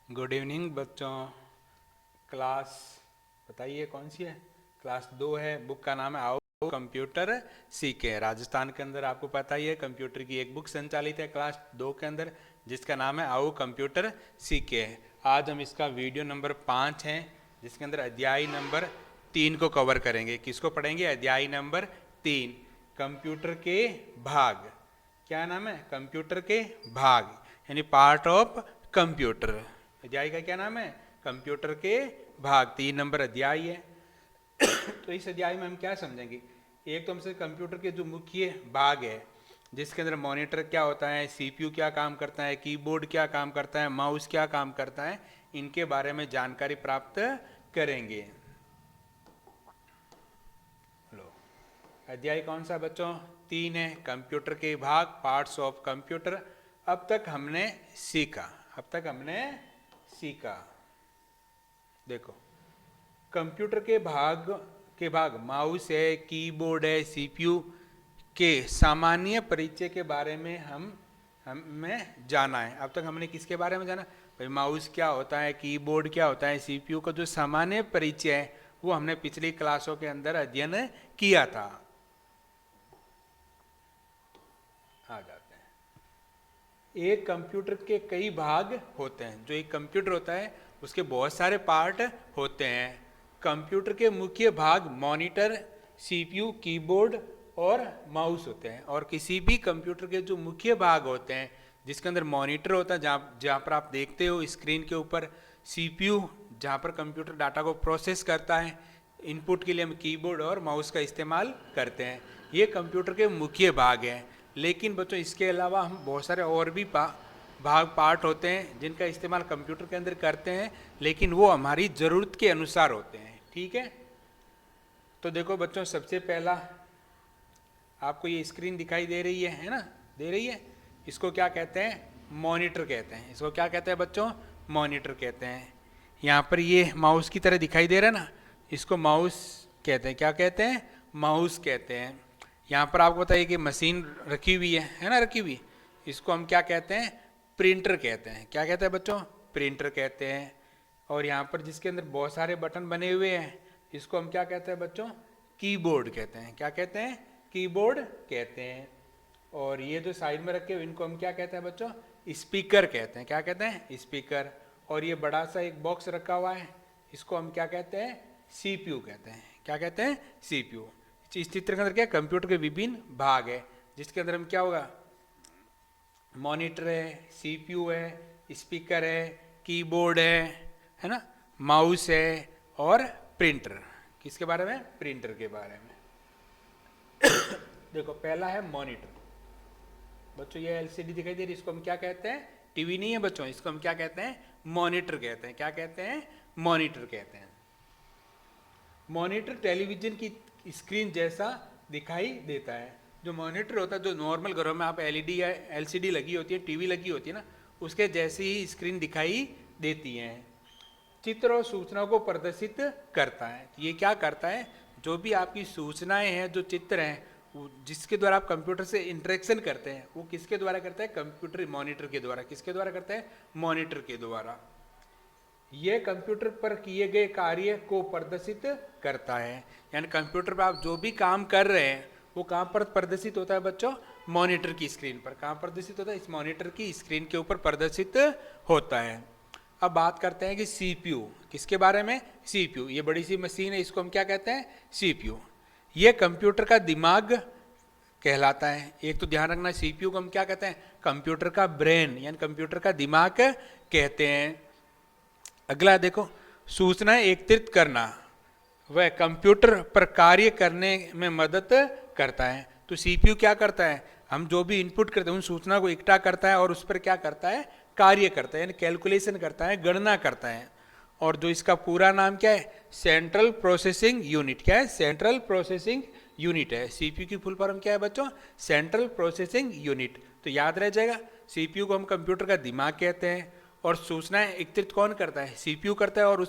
Good evening बच्चों। Class बताइए कौन सी है? क्लास 2 है। बुक का नाम है आओ कंप्यूटर सीखे। राजस्थान के अंदर आपको पता ही है कंप्यूटर की एक बुक संचालित है क्लास 2 के अंदर, जिसका नाम है आओ कंप्यूटर सीखे। आज हम इसका वीडियो नंबर 5 है, जिसके अंदर अध्याय नंबर 3 को कवर करेंगे। किसको पढ़ेंगे? अध्याय नंबर 3, कंप्यूटर के भाग। क्या नाम है? कंप्यूटर के भाग, यानी पार्ट ऑफ कंप्यूटर। अध्याय का क्या नाम है? कंप्यूटर के भाग। 3 नंबर अध्याय है। तो इस अध्याय में हम क्या समझेंगे? एक तो हमसे कंप्यूटर के जो मुख्य भाग है, जिसके अंदर मॉनिटर क्या होता है, सीपीयू क्या काम करता है, कीबोर्ड क्या काम करता है, माउस क्या काम करता है, इनके बारे में जानकारी प्राप्त करेंगे। लो, अध्याय कौन सा बच्चों? 3 है, कंप्यूटर के भाग, पार्ट्स ऑफ कंप्यूटर। अब तक हमने सीखा देखो, कंप्यूटर के भाग माउस है, कीबोर्ड है, सीपीयू के सामान्य परिचय के बारे में हमें जाना है। अब तक हमने किसके बारे में जाना? भाई माउस क्या होता है, कीबोर्ड क्या होता है, सीपीयू का जो सामान्य परिचय है वो हमने पिछली क्लासों के अंदर अध्ययन किया था। आ जाते हैं। एक कंप्यूटर के कई भाग होते हैं। जो एक कंप्यूटर होता है उसके बहुत सारे पार्ट होते हैं। कंप्यूटर के मुख्य भाग मॉनिटर, सीपीयू, कीबोर्ड और माउस होते हैं। और किसी भी कंप्यूटर के जो मुख्य भाग होते हैं, जिसके अंदर मॉनिटर होता है जहाँ पर आप देखते हो स्क्रीन के ऊपर, सीपीयू जहाँ पर कंप्यूटर डाटा को प्रोसेस करता है, इनपुट के लिए हम कीबोर्ड और माउस का इस्तेमाल करते हैं। ये कंप्यूटर के मुख्य भाग हैं। लेकिन बच्चों इसके अलावा हम बहुत सारे और भी पार्ट होते हैं जिनका इस्तेमाल कंप्यूटर के अंदर करते हैं, लेकिन वो हमारी ज़रूरत के अनुसार होते हैं। ठीक है, तो देखो बच्चों, सबसे पहला आपको ये स्क्रीन दिखाई दे रही है ना? दे रही है। इसको क्या कहते हैं? मॉनिटर कहते हैं। इसको क्या कहते हैं बच्चों? मॉनिटर कहते हैं। यहाँ पर ये माउस की तरह दिखाई दे रहा है ना, इसको माउस कहते हैं। क्या कहते हैं? माउस कहते हैं। यहाँ पर आपको बताइए कि मशीन रखी हुई है ना, रखी हुई, इसको हम क्या कहते हैं? प्रिंटर कहते हैं। क्या कहते हैं बच्चों? प्रिंटर कहते हैं। और यहाँ पर जिसके अंदर बहुत सारे बटन बने हुए हैं, इसको हम क्या कहते हैं बच्चों? कीबोर्ड कहते हैं। क्या कहते हैं? कीबोर्ड कहते हैं। और ये जो साइड में रखे हुए इनको हम क्या कहते हैं बच्चों? स्पीकर कहते हैं। क्या कहते हैं? स्पीकर। और ये बड़ा सा एक बॉक्स रखा हुआ है, इसको हम क्या कहते हैं? सीपीयू कहते हैं। क्या कहते हैं? सीपीयू। इस चित्र के अंदर क्या? कंप्यूटर के विभिन्न भाग है, जिसके अंदर हम क्या होगा? मॉनिटर है, सीपीयू है, स्पीकर है, कीबोर्ड है ना, माउस है और प्रिंटर। किसके बारे में? प्रिंटर के बारे में। देखो, पहला है मॉनिटर। बच्चों ये एलसीडी दिखाई दे रही, इसको हम क्या कहते हैं? टीवी नहीं है बच्चों, इसको हम क्या कहते हैं? मॉनिटर कहते हैं। क्या कहते हैं? मॉनिटर कहते हैं। मॉनिटर टेलीविजन की स्क्रीन जैसा दिखाई देता है। जो मॉनिटर होता है, जो नॉर्मल घरों में आप एलईडी या एलसीडी लगी होती है, टीवी लगी होती है ना, उसके जैसी ही स्क्रीन दिखाई देती है। चित्र और सूचनाओं को प्रदर्शित करता है। ये क्या करता है? जो भी आपकी सूचनाएं हैं, जो चित्र हैं, जिसके द्वारा आप कंप्यूटर से इंटरेक्शन करते हैं, वो किसके द्वारा करता है? कंप्यूटर मॉनिटर के द्वारा। किसके द्वारा करता है? मॉनिटर के द्वारा। यह कंप्यूटर पर किए गए कार्य को प्रदर्शित करता है। यानी कंप्यूटर पर आप जो भी काम कर रहे हैं वो कहाँ पर प्रदर्शित होता है बच्चों? मॉनिटर की स्क्रीन पर। कहाँ प्रदर्शित होता है? इस मॉनिटर की स्क्रीन के ऊपर प्रदर्शित होता है। अब बात करते हैं कि सीपीयू। किसके बारे में? सीपीयू। ये बड़ी सी मशीन है, इसको हम क्या कहते हैं? सीपीयू। ये कंप्यूटर का दिमाग कहलाता है। एक तो ध्यान रखना, सीपीयू को हम क्या कहते हैं? कंप्यूटर का ब्रेन यानी कंप्यूटर का दिमाग कहते हैं। अगला देखो, सूचनाएं एकत्रित करना, वह कंप्यूटर पर कार्य करने में मदद करता है। तो सीपीयू क्या करता है? हम जो भी इनपुट करते हैं उन सूचना को इकट्ठा करता है और उस पर क्या करता है? कार्य करता है, यानी कैलकुलेशन करता है, गणना करता है। और जो इसका पूरा नाम क्या है? Central processing unit. क्या है? सेंट्रल प्रोसेसिंग यूनिट है। सीपीयू की फुल फॉर्म क्या है बच्चों? Central processing unit. तो याद रह जाएगा, सीपीयू को हम कंप्यूटर का दिमाग कहते हैं। और सूचनाएं एकत्रित कौन करता है? सीपीयू करता है। और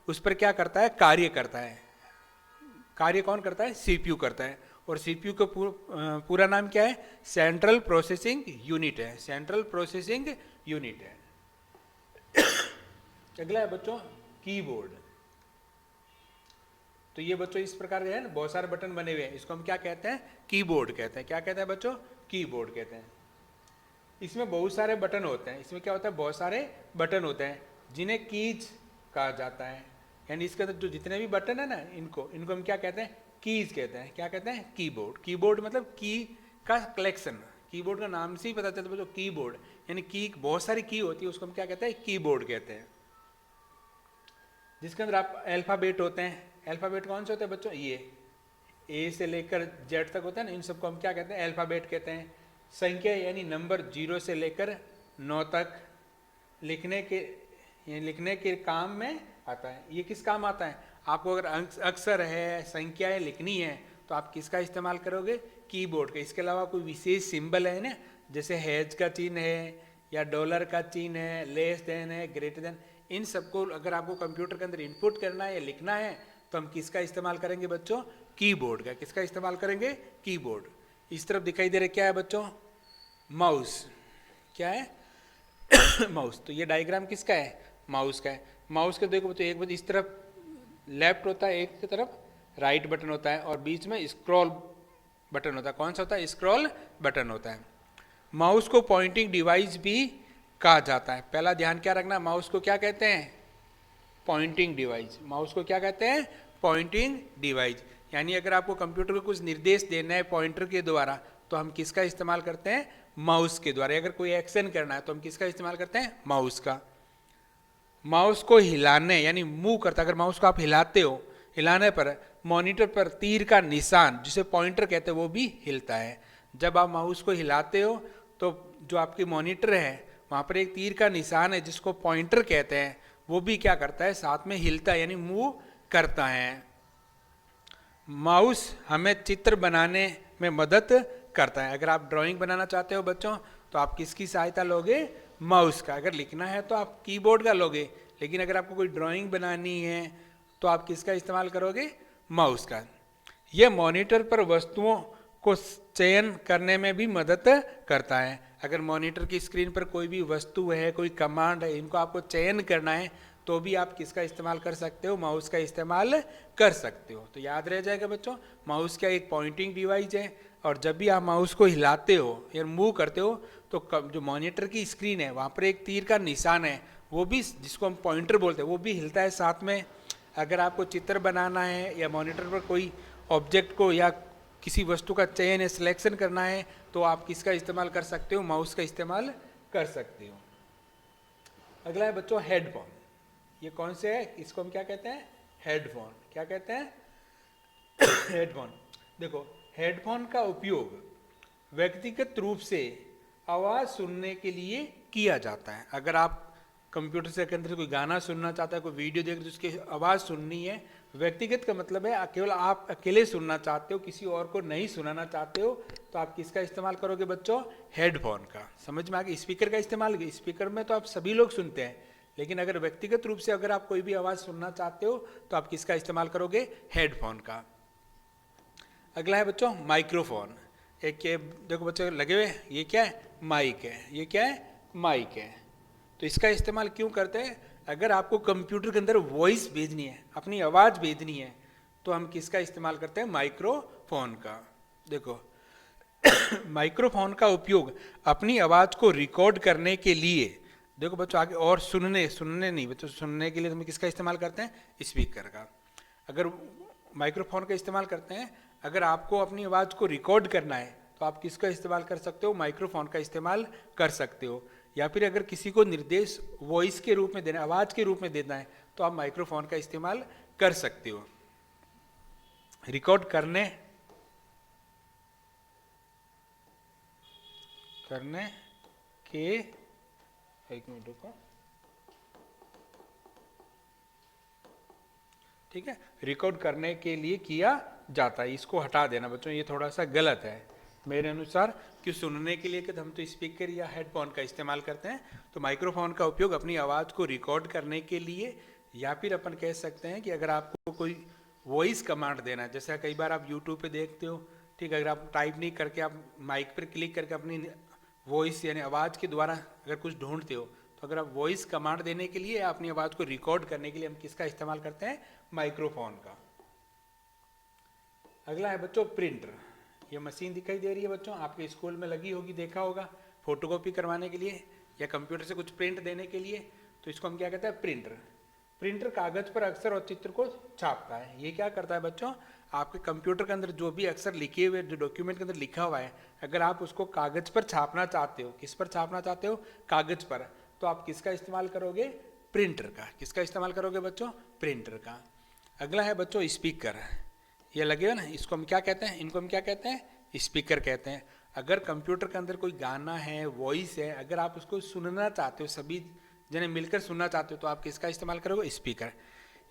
उस पर क्या करता है? कार्य करता है। कार्य कौन करता है? सीपीयू करता है। और सीपीयू का पूरा नाम क्या है? सेंट्रल प्रोसेसिंग यूनिट है। सेंट्रल प्रोसेसिंग यूनिट है। अगला है बच्चों कीबोर्ड। तो ये बच्चों इस प्रकार के है ना, बहुत सारे बटन बने हुए हैं, इसको हम क्या कहते हैं? कीबोर्ड कहते हैं। क्या कहते हैं बच्चों? कीबोर्ड कहते हैं। इसमें बहुत सारे बटन होते हैं। इसमें क्या होता है? बहुत सारे बटन होते हैं जिन्हें कीज कहा जाता है। यानी इसके अंदर जो जितने भी बटन है ना, इनको हम क्या कहते हैं? कीज कहते हैं। क्या कहते हैं? कीबोर्ड। कीबोर्ड मतलब की का कलेक्शन। कीबोर्ड का नाम से ही पता चलता है बच्चों, कीबोर्ड यानी की, बहुत सारी की होती है, उसको हम क्या कहते हैं? कीबोर्ड कहते हैं। जिसके अंदर आप अल्फाबेट होते हैं। अल्फाबेट कौन से होते हैं बच्चों? ये ए से लेकर जेड तक होता है ना, इन सबको हम क्या कहते हैं? अल्फाबेट कहते हैं। संख्या यानी नंबर 0 से लेकर 9 तक लिखने के काम में आता है। ये किस काम आता है? आपको अगर अक्षर है, संख्याएं लिखनी है, तो आप किसका इस्तेमाल करोगे? कीबोर्ड का। इसके अलावा कोई विशेष सिंबल है ना, जैसे हैज का चिन्ह है या डॉलर का चिन्ह है, लेस देन है, ग्रेटर देन, इन सबको अगर आपको कंप्यूटर के अंदर इनपुट करना है या लिखना है तो हम किसका इस्तेमाल करेंगे बच्चों? कीबोर्ड का। किसका इस्तेमाल करेंगे? कीबोर्ड। इस तरफ दिखाई दे रहा क्या है बच्चों? माउस। क्या है? माउस। तो ये डायग्राम किसका है? माउस का है। माउस के देखो बच्चों, एक बच्चों इस तरफ लेफ्ट होता है, एक की तरफ राइट बटन होता है, और बीच में स्क्रॉल बटन होता है। कौन सा होता है? स्क्रॉल बटन होता है। माउस को पॉइंटिंग डिवाइस भी कहा जाता है। पहला ध्यान क्या रखना, माउस को क्या कहते हैं? Pointing device. माउस को क्या कहते हैं? Pointing device. यानी अगर आपको कंप्यूटर को कुछ निर्देश देना है पॉइंटर के द्वारा, तो हम किसका इस्तेमाल करते हैं? माउस के द्वारा। अगर कोई एक्शन करना है तो हम किसका इस्तेमाल करते हैं? माउस का। माउस को हिलाने यानी मूव करता, अगर माउस को आप हिलाते हो, हिलाने पर मॉनिटर पर तीर का निशान, जिसे पॉइंटर कहते हैं, वो भी हिलता है। जब आप माउस को हिलाते हो तो जो आपकी मॉनिटर है वहाँ पर एक तीर का निशान है जिसको पॉइंटर कहते हैं, वो भी क्या करता है? साथ में हिलता है, यानी मूव करता है। माउस हमें चित्र बनाने में मदद करता है। अगर आप ड्राइंग बनाना चाहते हो बच्चों, तो आप किसकी सहायता लोगे? माउस का। अगर लिखना है तो आप कीबोर्ड का लोगे, लेकिन अगर आपको कोई ड्राइंग बनानी है तो आप किसका इस्तेमाल करोगे? माउस का। यह मॉनिटर पर वस्तुओं को चयन करने में भी मदद करता है। अगर मॉनिटर की स्क्रीन पर कोई भी वस्तु है, कोई कमांड है, इनको आपको चयन करना है, तो भी आप किसका इस्तेमाल कर सकते हो? माउस का इस्तेमाल कर सकते हो। तो याद रह जाएगा बच्चों, माउस क्या एक पॉइंटिंग डिवाइस है, और जब भी आप माउस को हिलाते हो या मूव करते हो तो जो मॉनिटर की स्क्रीन है वहाँ पर एक तीर का निशान है, वो भी, जिसको हम पॉइंटर बोलते हैं, वो भी हिलता है साथ में। अगर आपको चित्र बनाना है या मॉनिटर पर कोई ऑब्जेक्ट को या किसी वस्तु का चयन या सिलेक्शन करना है, तो आप किसका इस्तेमाल कर सकते हो? माउस का इस्तेमाल कर सकते हो। अगला है बच्चों हेडफोन। ये कौन से है? इसको हम क्या कहते हैं? हेडफोन। क्या कहते हैं? हेडफोन। देखो, हेडफोन का उपयोग व्यक्तिगत रूप से आवाज सुनने के लिए किया जाता है। अगर आप कंप्यूटर से के अंदर कोई गाना सुनना चाहता है, कोई वीडियो देख रहे उसकी आवाज़ सुननी है, व्यक्तिगत का मतलब है केवल आप अकेले सुनना चाहते हो, किसी और को नहीं सुनाना चाहते हो, तो आप किसका इस्तेमाल करोगे बच्चों? हेडफोन का। समझ में आ गया? स्पीकर का इस्तेमाल। स्पीकर में तो आप सभी लोग सुनते हैं, लेकिन अगर व्यक्तिगत रूप से अगर आप कोई भी आवाज़ सुनना चाहते हो तो आप किसका इस्तेमाल करोगे? हेडफोन का। अगला है बच्चों माइक्रोफोन। एक ये देखो बच्चों लगे हुए, ये क्या है? माइक है। ये क्या है? माइक है। तो इसका इस्तेमाल क्यों करते हैं? अगर आपको कंप्यूटर के अंदर वॉइस भेजनी है, अपनी आवाज़ भेजनी है, तो हम किसका इस्तेमाल करते हैं? माइक्रोफोन का। देखो माइक्रोफोन का उपयोग अपनी आवाज़ को रिकॉर्ड करने के लिए, देखो बच्चों आगे, और सुनने नहीं बच्चों, सुनने के लिए हम किसका इस्तेमाल करते हैं? स्पीकर का। अगर माइक्रोफोन का इस्तेमाल करते हैं, अगर आपको अपनी आवाज़ को रिकॉर्ड करना है तो आप किसका इस्तेमाल कर सकते हो? माइक्रोफोन का इस्तेमाल कर सकते हो। या फिर अगर किसी को निर्देश वॉइस के रूप में देना, आवाज़ के रूप में देना है, तो आप माइक्रोफोन का इस्तेमाल कर सकते हो। रिकॉर्ड करने के, एक मिनट रुको, ठीक है, रिकॉर्ड करने के लिए किया जाता है। इसको हटा देना बच्चों, ये थोड़ा सा गलत है मेरे अनुसार, कि सुनने के लिए कि हम तो स्पीकर या हेडफोन का इस्तेमाल करते हैं। तो माइक्रोफोन का उपयोग अपनी आवाज़ को रिकॉर्ड करने के लिए, या फिर अपन कह सकते हैं कि अगर आपको कोई वॉइस कमांड देना है, जैसे कई बार आप यूट्यूब पे देखते हो, ठीक है, अगर आप टाइप नहीं करके आप माइक पर क्लिक करके अपनी वॉइस यानी आवाज़ के द्वारा अगर कुछ ढूंढते हो, तो अगर आप वॉइस कमांड देने के लिए अपनी आवाज़ को रिकॉर्ड करने के लिए हम किसका इस्तेमाल करते हैं? माइक्रोफोन का। अगला है बच्चों प्रिंटर। ये मशीन दिखाई दे रही है बच्चों, आपके स्कूल में लगी होगी, देखा होगा, फोटोकॉपी करवाने के लिए या कंप्यूटर से कुछ प्रिंट देने के लिए। तो इसको हम क्या कहते हैं? प्रिंटर। प्रिंटर कागज पर अक्षर और चित्र को छापता है। ये क्या करता है बच्चों? आपके कंप्यूटर के अंदर जो भी अक्षर लिखे हुए, जो डॉक्यूमेंट के अंदर लिखा हुआ है, अगर आप उसको कागज पर छापना चाहते हो, किस पर छापना चाहते हो? कागज पर। तो आप किसका इस्तेमाल करोगे? प्रिंटर का। किसका इस्तेमाल करोगे बच्चों? प्रिंटर का। अगला है बच्चों स्पीकर। ये लगे हो ना, इसको हम क्या कहते हैं? इनको हम क्या कहते हैं? स्पीकर कहते हैं। अगर कंप्यूटर के अंदर कोई गाना है, वॉइस है, अगर आप उसको सुनना चाहते हो, सभी जने मिलकर सुनना चाहते हो, तो आप किसका इस्तेमाल करोगे? स्पीकर।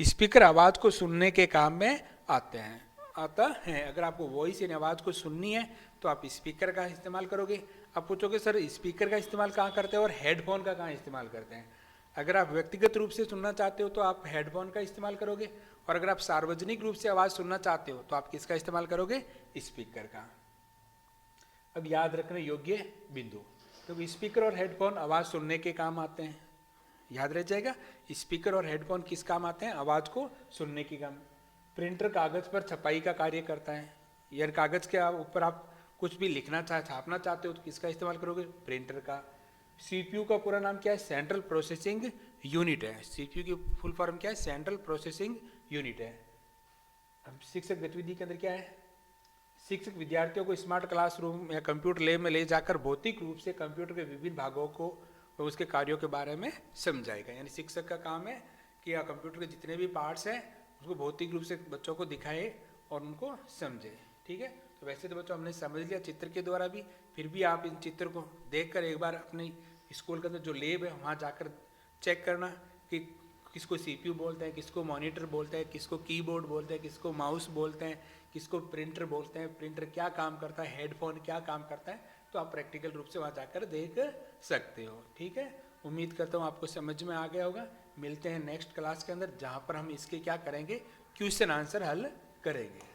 स्पीकर आवाज़ को सुनने के काम में आता है। अगर आपको वॉइस यानी आवाज़ को सुननी है तो आप स्पीकर का इस्तेमाल करोगे। आप पूछोगे सर स्पीकर का इस्तेमाल कहाँ करते हैं और हेडफोन का कहाँ इस्तेमाल करते हैं? अगर आप व्यक्तिगत रूप से सुनना चाहते हो तो आप हेडफोन का इस्तेमाल करोगे, और अगर आप सार्वजनिक रूप से आवाज़ सुनना चाहते हो तो आप किसका इस्तेमाल करोगे? स्पीकर का। अब याद रखने योग्य बिंदु, तो स्पीकर और हेडफोन आवाज़ सुनने के काम आते हैं, याद रह जाएगा। स्पीकर और हेडफोन किस काम आते हैं? आवाज़ को सुनने के काम। प्रिंटर कागज़ पर छपाई का कार्य करता है, यार कागज़ के ऊपर आप कुछ भी लिखना छापना चाहते हो तो किसका इस्तेमाल करोगे? प्रिंटर का। सीपीयू का पूरा नाम क्या है? सेंट्रल प्रोसेसिंग यूनिट है। सीपीयू की फुल फॉर्म क्या है? सेंट्रल प्रोसेसिंग यूनिट है। अब शिक्षक गतिविधि के अंदर क्या है? शिक्षक विद्यार्थियों को स्मार्ट क्लासरूम या कंप्यूटर लैब में ले जाकर भौतिक रूप से कंप्यूटर के विभिन्न भागों को और उसके कार्यों के बारे में समझाएगा। यानी शिक्षक का काम है कि कंप्यूटर के जितने भी पार्ट्स हैं उसको भौतिक रूप से बच्चों को दिखाए और उनको समझे। ठीक है, तो वैसे तो बच्चों हमने समझ लिया चित्र के द्वारा भी, फिर भी आप इन चित्र को देखकर एक बार अपने स्कूल के अंदर जो लैब है वहाँ जाकर चेक करना कि किसको सीपीयू बोलते हैं, किसको मॉनिटर बोलते हैं, किसको कीबोर्ड बोलते हैं, किसको माउस बोलते हैं, किसको प्रिंटर बोलते हैं, प्रिंटर क्या काम करता है, हेडफोन क्या काम करता है। तो आप प्रैक्टिकल रूप से वहाँ जाकर देख सकते हो। ठीक है, उम्मीद करता हूँ आपको समझ में आ गया होगा। मिलते हैं नेक्स्ट क्लास के अंदर, जहाँ पर हम इसके क्या करेंगे? क्वेश्चन आंसर हल करेंगे।